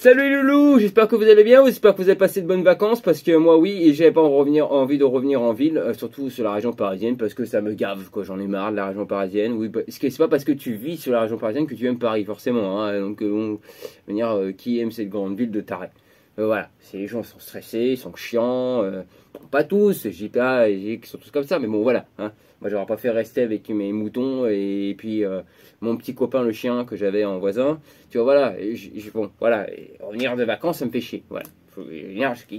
Salut les loulous, j'espère que vous allez bien, j'espère que vous avez passé de bonnes vacances, parce que moi oui, et j'avais pas envie de revenir en ville, surtout sur la région parisienne, parce que ça me gave, quoi, j'en ai marre de la région parisienne. Oui, c'est pas parce que tu vis sur la région parisienne que tu aimes Paris, forcément, hein, donc bon, qui aime cette grande ville de taré. Voilà, les gens sont stressés, ils sont chiants, pas tous, je dis pas qu'ils sont tous comme ça, mais bon voilà, hein. Moi j'aurais pas fait rester avec mes moutons et puis mon petit copain le chien que j'avais en voisin, tu vois, voilà, bon voilà, et revenir de vacances ça me fait chier, voilà.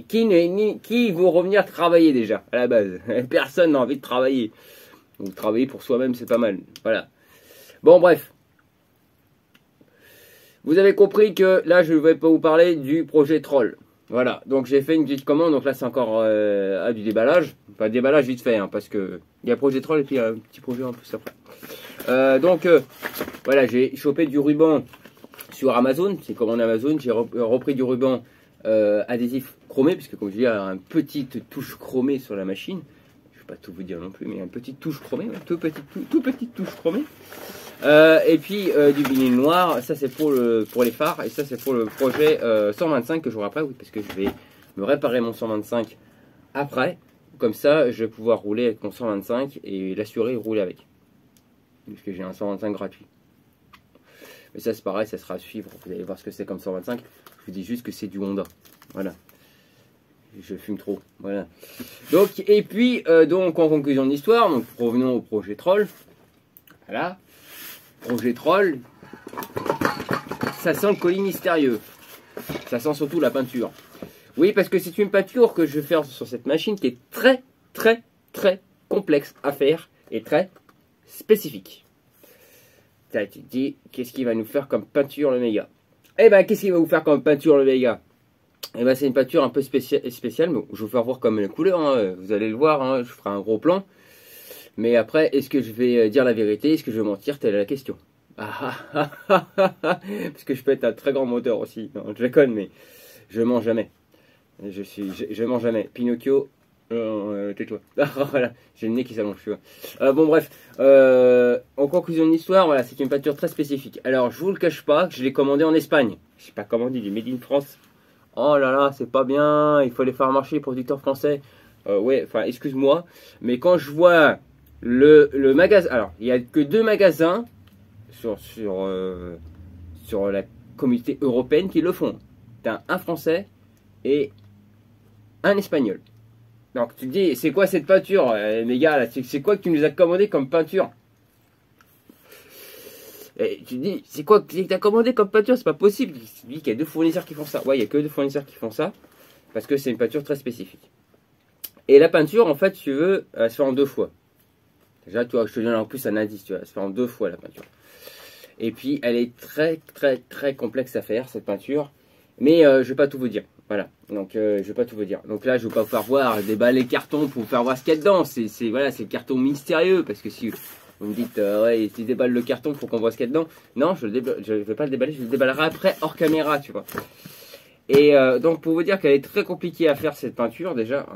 Qui veut revenir travailler déjà, à la base? Personne n'a envie de travailler, donc travailler pour soi-même c'est pas mal, voilà. Bon bref. Vous avez compris que là, je ne vais pas vous parler du projet Troll. Voilà, donc j'ai fait une petite commande, donc là c'est encore du déballage. Pas de déballage vite fait, hein, parce que il y a le projet Troll et puis il y a un petit projet en plus après. Voilà, j'ai chopé du ruban sur Amazon, c'est commande Amazon. J'ai repris du ruban adhésif chromé, puisque comme je dis, il y a une petite touche chromée sur la machine. Je ne vais pas tout vous dire non plus, mais il y a une petite touche chromée, tout petite touche chromée. Et puis du vinyle noir, ça c'est pour les phares, et ça c'est pour le projet 125 que j'aurai après, oui, parce que je vais me réparer mon 125 après, comme ça je vais pouvoir rouler avec mon 125 et l'assurer rouler avec, puisque j'ai un 125 gratuit. Mais ça c'est pareil, ça sera à suivre, vous allez voir ce que c'est comme 125, je vous dis juste que c'est du Honda, voilà. Je fume trop, voilà. Donc, et puis, donc en conclusion de l'histoire, donc revenons au projet Troll, voilà. Projet Troll, ça sent le colis mystérieux. Ça sent surtout la peinture. Oui, parce que c'est une peinture que je vais faire sur cette machine qui est très complexe à faire et très spécifique. Tu te dis, qu'est-ce qu'il va nous faire comme peinture le méga? Eh ben, qu'est-ce qu'il va vous faire comme peinture le méga? Eh ben, c'est une peinture un peu spéciale, mais je vais vous faire voir comme les couleurs, hein. Vous allez le voir, hein. Je ferai un gros plan. Mais après, est-ce que je vais dire la vérité? Est-ce que je vais mentir? Telle est la question. Parce que je peux être un très grand menteur aussi. Non, je déconne, mais je mens jamais. Je mens jamais. Pinocchio, tais-toi. Voilà, j'ai le nez qui s'allonge, tu vois. Bon, bref. En conclusion de l'histoire, voilà, c'est une peinture très spécifique. Alors, je vous le cache pas, que je l'ai commandé en Espagne. Je sais pas commandé du Made in France. Oh là là, c'est pas bien. Il faut les faire marcher, producteurs français. Ouais, enfin, excuse-moi. Mais quand je vois le magasin, alors il n'y a que 2 magasins sur la communauté européenne qui le font. T'as un français et un espagnol. Donc tu te dis, c'est quoi cette peinture, mes gars là, c'est quoi que tu nous as commandé comme peinture? Et tu te dis, c'est quoi que tu as commandé comme peinture? C'est pas possible. Tu dis qu'il y a 2 fournisseurs qui font ça. Ouais, il n'y a que 2 fournisseurs qui font ça, parce que c'est une peinture très spécifique. Et la peinture, en fait, tu veux, elle se fait en 2 fois. Déjà, tu vois, je te donne en plus un indice, tu vois, elle se fait en 2 fois la peinture. Et puis, elle est très complexe à faire, cette peinture. Mais je vais pas tout vous dire. Voilà. Donc, je vais pas tout vous dire. Donc là, je vais pas vous faire voir, déballer le carton pour vous faire voir ce qu'il y a dedans. Voilà, c'est le carton mystérieux. Parce que si vous me dites, ouais, tu déballes le carton pour qu'on voit ce qu'il y a dedans. Non, je vais pas le déballer, je le déballerai après hors caméra, tu vois. Et donc pour vous dire qu'elle est très compliquée à faire cette peinture déjà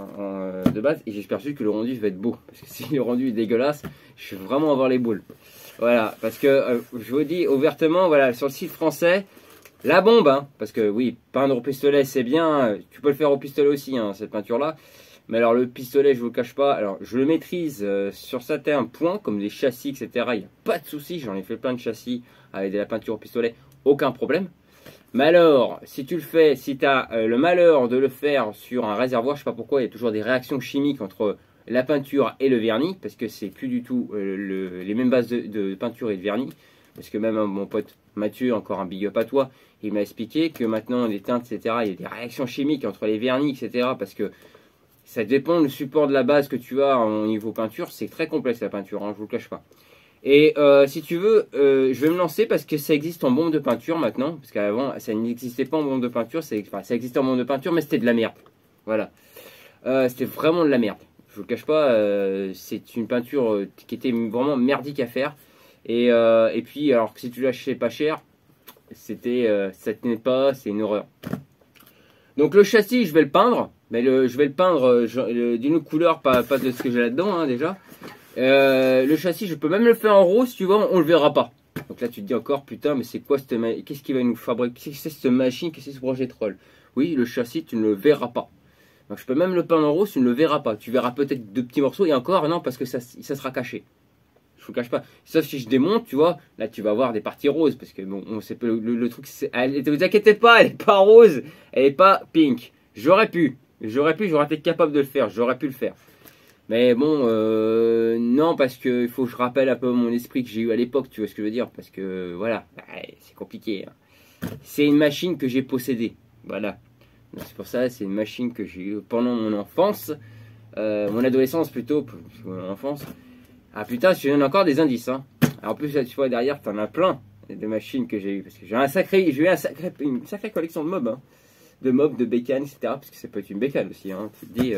de base, et j'espère juste que le rendu va être beau, parce que si le rendu est dégueulasse, je vais vraiment avoir les boules. Voilà, parce que je vous dis ouvertement, voilà, sur le site français, la bombe, hein, parce que oui, peindre au pistolet c'est bien, tu peux le faire au pistolet aussi, hein, cette peinture là, mais alors le pistolet je vous le cache pas, alors je le maîtrise sur certains points, comme les châssis etc, il n'y a pas de souci, j'en ai fait plein de châssis avec de la peinture au pistolet, aucun problème. Mais alors, si tu le fais, si tu as le malheur de le faire sur un réservoir, je sais pas pourquoi, il y a toujours des réactions chimiques entre la peinture et le vernis, parce que c'est plus du tout les mêmes bases de peinture et de vernis, parce que même mon pote Mathieu, encore un big up à toi, il m'a expliqué que maintenant les teintes, etc., il y a des réactions chimiques entre les vernis, etc., parce que ça dépend du support de la base que tu as au niveau peinture, c'est très complexe la peinture, hein, je vous le cache pas. Et si tu veux, je vais me lancer parce que ça existe en bombe de peinture maintenant. Parce qu'avant, ça n'existait pas en bombe de peinture. Enfin, ça existait en bombe de peinture, mais c'était de la merde. Voilà. C'était vraiment de la merde. Je vous le cache pas, c'est une peinture qui était vraiment merdique à faire. Et puis, alors que si tu l'achetais pas cher, ça tenait pas, c'est une horreur. Donc le châssis, je vais le peindre. Mais je vais le peindre d'une autre couleur, pas de ce que j'ai là-dedans, hein, déjà. Le châssis, je peux même le faire en rose, tu vois, on le verra pas. Donc là, tu te dis encore, putain, mais c'est quoi qu'est-ce qui va nous fabriquer? Qu'est-ce que c'est cette machine? Qu'est-ce que c'est ce projet troll? Oui, le châssis, tu ne le verras pas. Donc je peux même le peindre en rose, tu ne le verras pas. Tu verras peut-être deux petits morceaux, et encore, non, parce que ça sera caché. Je vous cache pas. Sauf si je démonte, tu vois, là, tu vas voir des parties roses, parce que bon, c'est le truc, vous inquiétez pas, elle est pas rose, elle est pas pink. J'aurais été capable de le faire, j'aurais pu le faire. Mais bon, non, parce que il faut que je rappelle un peu mon esprit que j'ai eu à l'époque, tu vois ce que je veux dire? Parce que, voilà, c'est compliqué. Hein. C'est une machine que j'ai possédée, voilà. C'est pour ça, c'est une machine que j'ai eue pendant mon enfance, mon adolescence plutôt, mon enfance. Ah putain, je donne encore des indices, hein. Alors, en plus, là, tu vois, derrière, t'en as plein de machines que j'ai eues, parce que j'ai eu une sacrée collection de mobs, hein. De bécanes, etc. Parce que ça peut être une bécane aussi, hein. Tu te dis,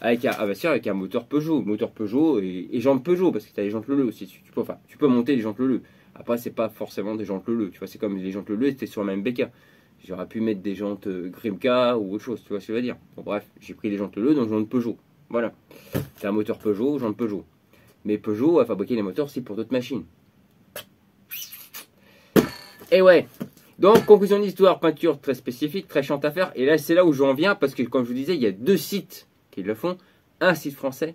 avec un moteur Peugeot et jantes Peugeot, parce que tu as les jantes Leleu aussi. Tu peux monter les jantes Leleu. Après, c'est pas forcément des jantes Leleu. Tu vois, c'est comme les jantes Leleu, c'était sur la même bécane. J'aurais pu mettre des jantes Grimca ou autre chose, tu vois ce que je veux dire. Bon, bref, j'ai pris les jantes Leleu, donc jantes Peugeot. Voilà. C'est un moteur Peugeot, jantes Peugeot. Mais Peugeot a fabriqué les moteurs aussi pour d'autres machines. Et ouais. Donc, conclusion de l'histoire, peinture très spécifique, très chiante à faire. Et là, c'est là où j'en viens, parce que, comme je vous disais, il y a deux sites qui le font. Un site français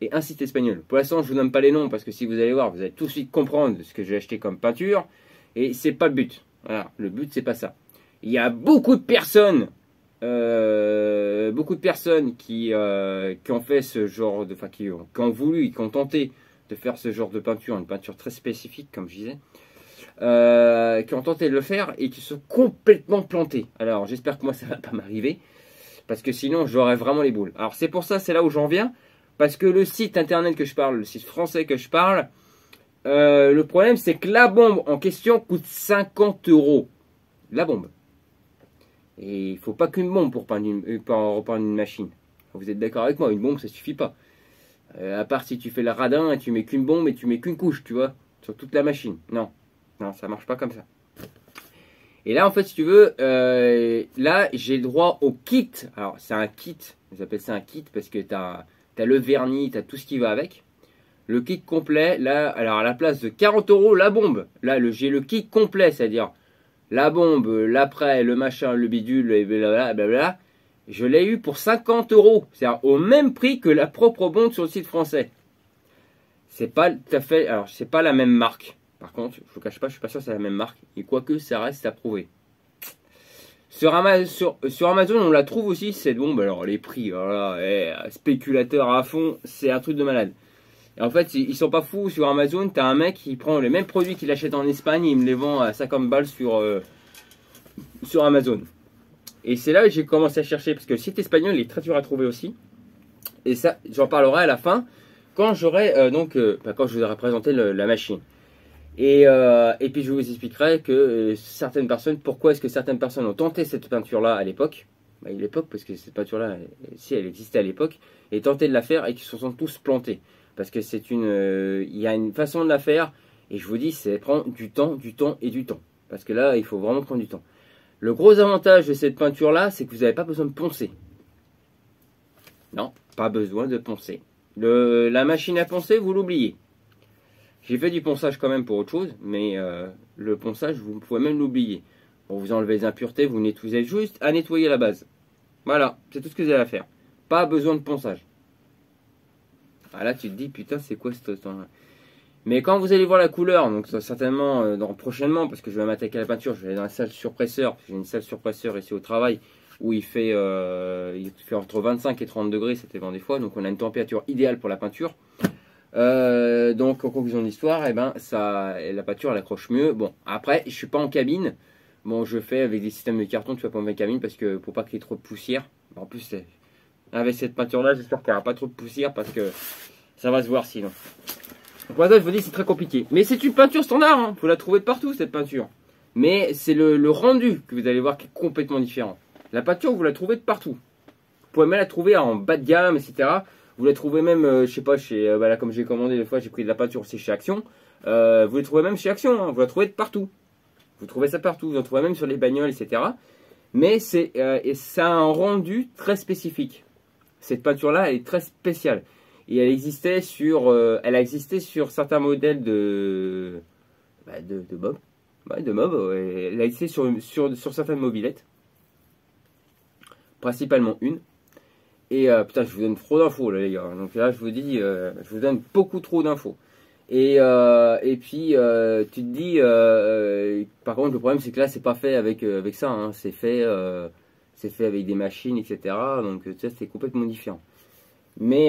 et un site espagnol. Pour l'instant, je ne vous donne pas les noms, parce que si vous allez voir, vous allez tout de suite comprendre ce que j'ai acheté comme peinture. Et c'est pas le but. Voilà, le but, c'est pas ça. Il y a beaucoup de personnes qui ont fait ce genre de... Enfin, qui ont voulu, qui ont tenté de faire ce genre de peinture, une peinture très spécifique, comme je disais. Qui ont tenté de le faire et qui sont complètement plantés. Alors j'espère que moi ça va pas m'arriver, parce que sinon j'aurais vraiment les boules. Alors c'est pour ça, c'est là où j'en viens, parce que le site internet que je parle, le site français que je parle, le problème c'est que la bombe en question coûte 50 €. La bombe. Et il faut pas qu'une bombe pour peindre une machine. Vous êtes d'accord avec moi? Une bombe ça suffit pas. À part si tu fais le radin et tu mets qu'une bombe et tu mets qu'une couche, tu vois, sur toute la machine. Non. Non, ça marche pas comme ça. Et là, en fait, si tu veux, là, j'ai le droit au kit. Alors, c'est un kit. Ils appellent ça un kit parce que tu as le vernis, tu as tout ce qui va avec. Le kit complet, là, alors à la place de 40 € la bombe. Là, j'ai le kit complet, c'est-à-dire la bombe, l'après, le machin, le bidule, et blablabla. Je l'ai eu pour 50 €. C'est-à-dire au même prix que la propre bombe sur le site français. C'est pas tout à fait. Alors, c'est pas la même marque. Par contre, je ne vous cache pas, je suis pas sûr que c'est la même marque. Et quoique, ça reste à prouver. Sur Amazon, on la trouve aussi, cette bombe. Alors, les prix, voilà, spéculateur à fond, c'est un truc de malade. Et en fait, ils sont pas fous. Sur Amazon, tu as un mec qui prend les mêmes produits qu'il achète en Espagne et il me les vend à 50 balles sur Amazon. Et c'est là que j'ai commencé à chercher, parce que le site espagnol il est très dur à trouver aussi. Et ça, j'en parlerai à la fin, quand j'aurai quand je vous aurai présenté la machine. Et puis je vous expliquerai que certaines personnes, pourquoi est-ce que certaines personnes ont tenté cette peinture-là à l'époque, à l'époque, parce que cette peinture-là, si elle existait à l'époque, et tenté de la faire et qui se sont tous plantés. Parce que il y a une façon de la faire, et je vous dis, ça prend du temps et du temps. Parce que là, il faut vraiment prendre du temps. Le gros avantage de cette peinture-là, c'est que vous n'avez pas besoin de poncer. Non, pas besoin de poncer. La machine à poncer, vous l'oubliez. J'ai fait du ponçage quand même pour autre chose, mais le ponçage, vous pouvez même l'oublier. Pour vous enlever les impuretés, vous avez juste à nettoyer la base. Voilà, c'est tout ce que vous avez à faire. Pas besoin de ponçage. Ah là, tu te dis, putain, c'est quoi ce temps-là? Mais quand vous allez voir la couleur, donc certainement prochainement, parce que je vais m'attaquer à la peinture, je vais aller dans la salle surpresseur. J'ai une salle surpresseur ici au travail où il fait entre 25 et 30 degrés, ça dépend des fois. Donc on a une température idéale pour la peinture. Donc en conclusion de l'histoire, la peinture elle accroche mieux. Bon, après, je suis pas en cabine. Bon, je fais avec des systèmes de carton, tu vois, pour ma cabine, parce que pour pas qu'il y ait trop de poussière. En plus, avec cette peinture-là, j'espère qu'il n'y aura pas trop de poussière, parce que ça va se voir sinon. Pour ça, je vous dis, c'est très compliqué. Mais c'est une peinture standard, hein. Vous la trouvez de partout, cette peinture. Mais c'est le rendu que vous allez voir qui est complètement différent. La peinture, vous la trouvez de partout. Vous pouvez même la trouver en bas de gamme, etc. Vous la trouvez même, je sais pas, chez, là, comme j'ai commandé des fois, j'ai pris de la peinture aussi chez Action. Vous la trouvez même chez Action, hein. Vous la trouvez de partout. Vous trouvez ça partout, vous en trouvez même sur les bagnoles, etc. Mais et ça a un rendu très spécifique. Cette peinture-là, elle est très spéciale. Et elle a existé sur certains modèles de Mob. Ouais, de Mob. Ouais. Elle a existé sur certaines mobylettes. Principalement une. Et putain, je vous donne trop d'infos là, les gars. Donc là, je vous dis, je vous donne beaucoup trop d'infos. Et puis, tu te dis, par contre, le problème, c'est que là, c'est pas fait avec ça. Hein. C'est fait avec des machines, etc. Donc, ça, c'est complètement différent. Mais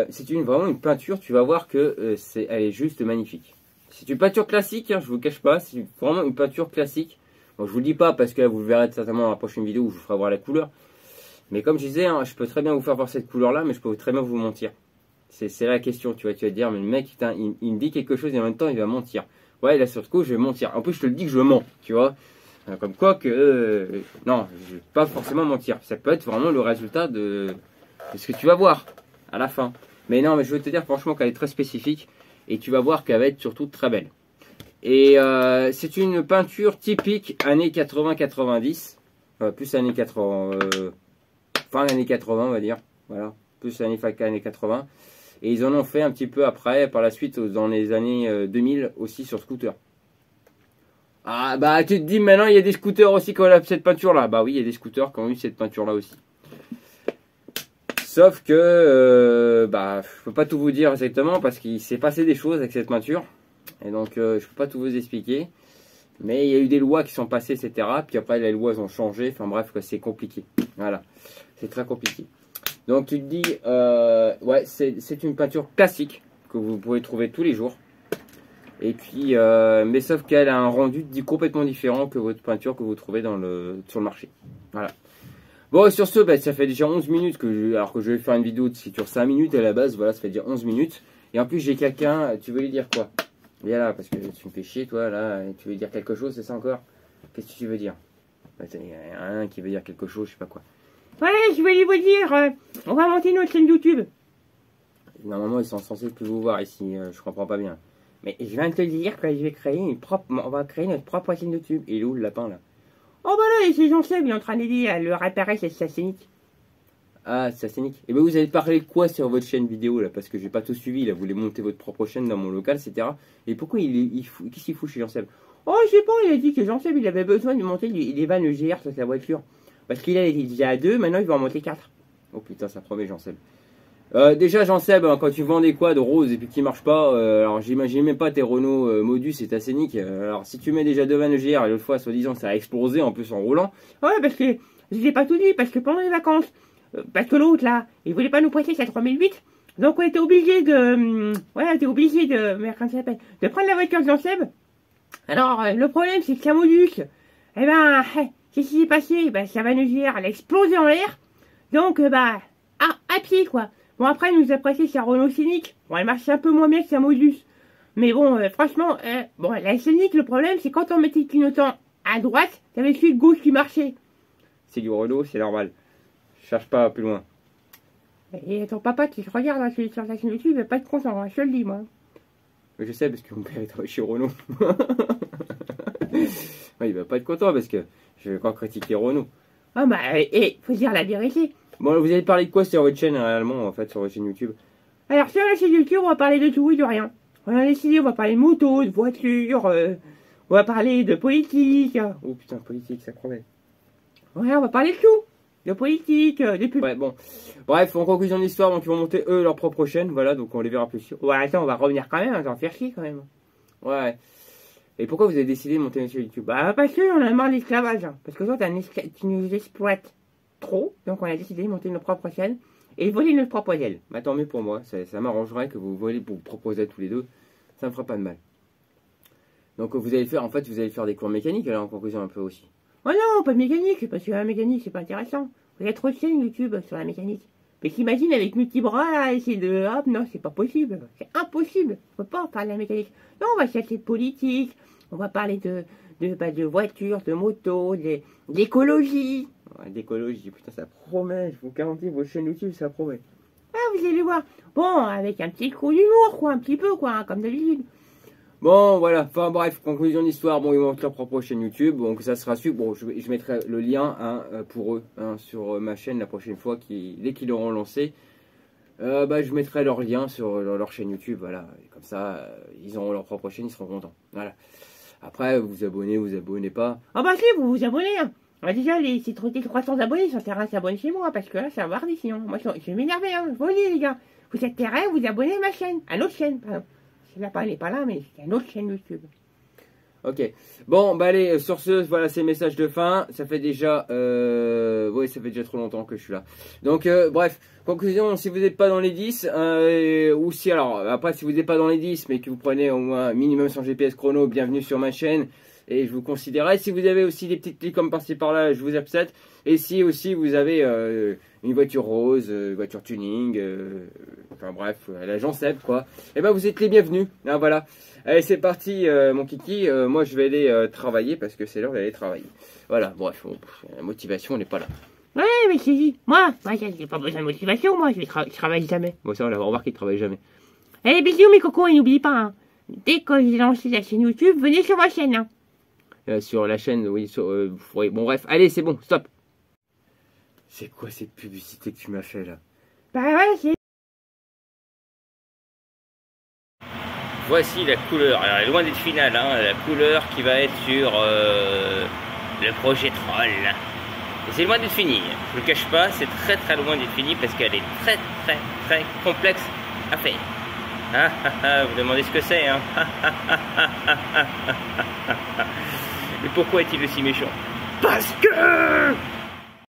c'est vraiment une peinture, tu vas voir que elle est juste magnifique. C'est une peinture classique, hein, je vous cache pas, c'est vraiment une peinture classique. Bon, je vous le dis pas parce que là, vous le verrez certainement dans la prochaine vidéo où je vous ferai voir la couleur. Mais comme je disais, hein, je peux très bien vous faire voir cette couleur là, mais je peux très bien vous mentir. C'est la question, tu vas te dire, mais le mec, il me dit quelque chose et en même temps, il va mentir. Ouais, là, sur ce coup, je vais mentir. En plus, je te le dis que je mens, tu vois. Comme quoi que... non, je vais pas forcément mentir. Ça peut être vraiment le résultat de ce que tu vas voir à la fin. Mais non, mais je veux te dire franchement qu'elle est très spécifique. Et tu vas voir qu'elle va être surtout très belle. Et c'est une peinture typique années 80-90. Plus années 80... fin années 80, on va dire. Voilà. Plus années 80. Et ils en ont fait un petit peu après, par la suite, dans les années 2000, aussi sur scooter. Ah, bah, tu te dis, maintenant, il y a des scooters aussi qui ont cette peinture-là. Bah oui, il y a des scooters qui ont eu cette peinture-là aussi. Sauf que, bah, je peux pas tout vous dire exactement, parce qu'il s'est passé des choses avec cette peinture. Et donc, je peux pas tout vous expliquer. Mais il y a eu des lois qui sont passées, etc. Puis après, les lois ont changé. Enfin bref, c'est compliqué. Voilà. C'est très compliqué. Donc tu te dis, ouais, c'est une peinture classique que vous pouvez trouver tous les jours. Et puis, mais sauf qu'elle a un rendu complètement différent que votre peinture que vous trouvez sur le marché. Voilà. Bon, sur ce, bah, ça fait déjà 11 minutes alors que je vais faire une vidéo qui dure 5 minutes à la base. Voilà, ça fait déjà 11 minutes. Et en plus, j'ai quelqu'un, tu veux lui dire quoi? Viens là, parce que tu me fais chier, toi, là. Tu veux dire quelque chose, c'est ça encore? Qu'est-ce que tu veux dire? Il y a un qui veut dire quelque chose, je sais pas quoi. Ouais, je voulais vous dire, on va monter notre chaîne YouTube. Normalement, ils sont censés plus vous voir ici, je comprends pas bien. Mais je viens de te dire que je vais créer on va créer notre propre chaîne YouTube. Il est où le lapin là? Oh bah là, c'est Jean-Seb, il est en train d'aider à le réparer, c'est Sassénique. Ah, c'est Sassénique. Et bien vous avez parlé de quoi sur votre chaîne vidéo là? Parce que j'ai pas tout suivi, là, vous voulez monter votre propre chaîne dans mon local, etc. Et pourquoi qu'est-ce qu'il fout chez Jean-Seb? Oh, je sais pas, il a dit que Jean-Seb, il avait besoin de monter des vannes EGR sur sa voiture. Parce qu'il est déjà à 2, maintenant il va en monter 4. Oh putain, ça promet Jean-Seb. Déjà Jean-Seb, hein, quand tu vends des quads roses et puis qui marchent pas, alors j'imagine même pas tes Renault Modus et ta Scénic. Alors si tu mets déjà 2 vannes EGR et l'autre fois, soi-disant, ça a explosé en plus en roulant. Ouais, parce que je t'ai pas tout dit, parce que pendant les vacances, parce que l'autre là, il voulait pas nous prêter sa 3008. Donc on était obligé de... ouais, on était obligé de... merde, comment ça s'appelle? De prendre la voiture de Jean-Seb. Alors, le problème, c'est que sa Modus, eh ben, qu'est-ce qui s'est passé? Bah, sa vanne EGR, elle a explosé en l'air. Donc, bah, à pied, quoi. Bon, après, il nous a prêté sa Renault Scénic. Bon, elle marche un peu moins bien que sa Modus. Mais bon, franchement, bon, la Scénic, le problème, c'est quand on mettait le clignotant à droite, t'avais celui de gauche qui marchait. C'est du Renault, c'est normal. Je cherche pas plus loin. Et ton papa, qui se regarde hein, sur ta chaîne YouTube, il va pas être content, hein, je te le dis, moi. Mais je sais, parce que mon père il travaille chez Renault. Ouais, il va pas être content, parce que je vais encore critiquer Renault. Ah bah, faut dire la vérité. Bon, vous avez parlé de quoi sur votre chaîne réellement, en fait, sur votre chaîne YouTube? Alors, sur la chaîne YouTube, on va parler de tout et de rien. On a décidé, on va parler de moto, de voiture, on va parler de politique. Oh putain, politique, ça promet. Ouais, on va parler de tout. De politique, de pub. Ouais, bon. Bref, en conclusion de l'histoire, donc ils vont monter eux leur propre chaîne, voilà, donc on les verra plus sûr. Ouais, attends, on va revenir quand même, on va en faire chier quand même. Ouais. Et pourquoi vous avez décidé de monter une chaîne YouTube? Bah, parce qu'on a marre de l'esclavage. Hein. Parce que toi, tu nous exploites trop, donc on a décidé de monter nos propres chaînes et voler notre propre aile. Bah, tant mieux pour moi, ça m'arrangerait que vous voliez pour vous proposer tous les deux, ça me fera pas de mal. Donc vous allez faire, en fait, vous allez faire des cours mécaniques alors en conclusion un peu aussi. Oh non, pas de mécanique, parce que la mécanique c'est pas intéressant. Il y a trop de chaînes YouTube sur la mécanique. Mais t'imagines avec multi-bras, là, essayer de... Hop, non, c'est pas possible. C'est impossible. On peut pas parler de la mécanique. Non, on va chercher de politique. On va parler de voitures, de motos, d'écologie. Ouais, d'écologie, putain, ça promet. Je vous garantis, vos chaînes YouTube, ça promet. Ah, vous allez voir. Bon, avec un petit coup d'humour, quoi, un petit peu, quoi, hein, comme d'habitude. Bon, voilà. Enfin, bref, conclusion de l'histoire. Bon, ils vont leur propre chaîne YouTube. Donc, ça sera su. Bon, je mettrai le lien hein, pour eux hein, sur ma chaîne la prochaine fois, dès qu'ils l'auront lancé. Je mettrai leur lien sur leur chaîne YouTube. Voilà. Et comme ça, ils auront leur propre chaîne, ils seront contents. Voilà. Après, vous vous abonnez pas. Ah bah si, vous vous abonnez, hein. Ah, déjà, ces 300 abonnés, ils sont intérêts à s'abonner chez moi, parce que là, ça va voir sinon. Moi, je vais m'énerver, hein. Je vous le dis, les gars. Vous êtes intérêt à vous abonner à ma chaîne, à notre chaîne, pardon. Celle-là, n'est pas là, mais c'est à notre chaîne YouTube. Ok. Bon, bah allez, sur ce, voilà, c'est le message de fin. Ça fait déjà... oui, ça fait déjà trop longtemps que je suis là. Donc, bref, conclusion, si vous n'êtes pas dans les 10, ou si, alors, après, si vous n'êtes pas dans les 10, mais que vous prenez au moins minimum sans GPS chrono, bienvenue sur ma chaîne. Et je vous considérerai. Si vous avez aussi des petites clics comme par-ci par-là, je vous accepte. Et si aussi vous avez une voiture rose, voiture tuning, enfin bref, l'agent Seb quoi. Et ben vous êtes les bienvenus. Ah, voilà. Allez c'est parti mon kiki. Moi je vais aller travailler parce que c'est l'heure d'aller travailler. Voilà, bref, la motivation n'est pas là. Ouais mais c'est dit. Moi j'ai pas besoin de motivation, moi je travaille jamais. Bon ça on l'a remarqué, il travaille jamais. Allez bisous mes cocos et n'oubliez pas, hein, dès que j'ai lancé la chaîne YouTube, venez sur ma chaîne. Hein. Sur la chaîne, oui, oui, bon bref, allez c'est bon, stop. C'est quoi cette publicité que tu m'as fait là? Bah ouais, c'est... Voici la couleur, alors elle est loin d'être finale, hein, la couleur qui va être sur le projet Troll. Et c'est loin d'être fini, je ne le cache pas, c'est très très loin d'être fini parce qu'elle est très très très complexe à faire. Vous demandez ce que c'est, hein. Mais pourquoi est-il aussi méchant? Parce que...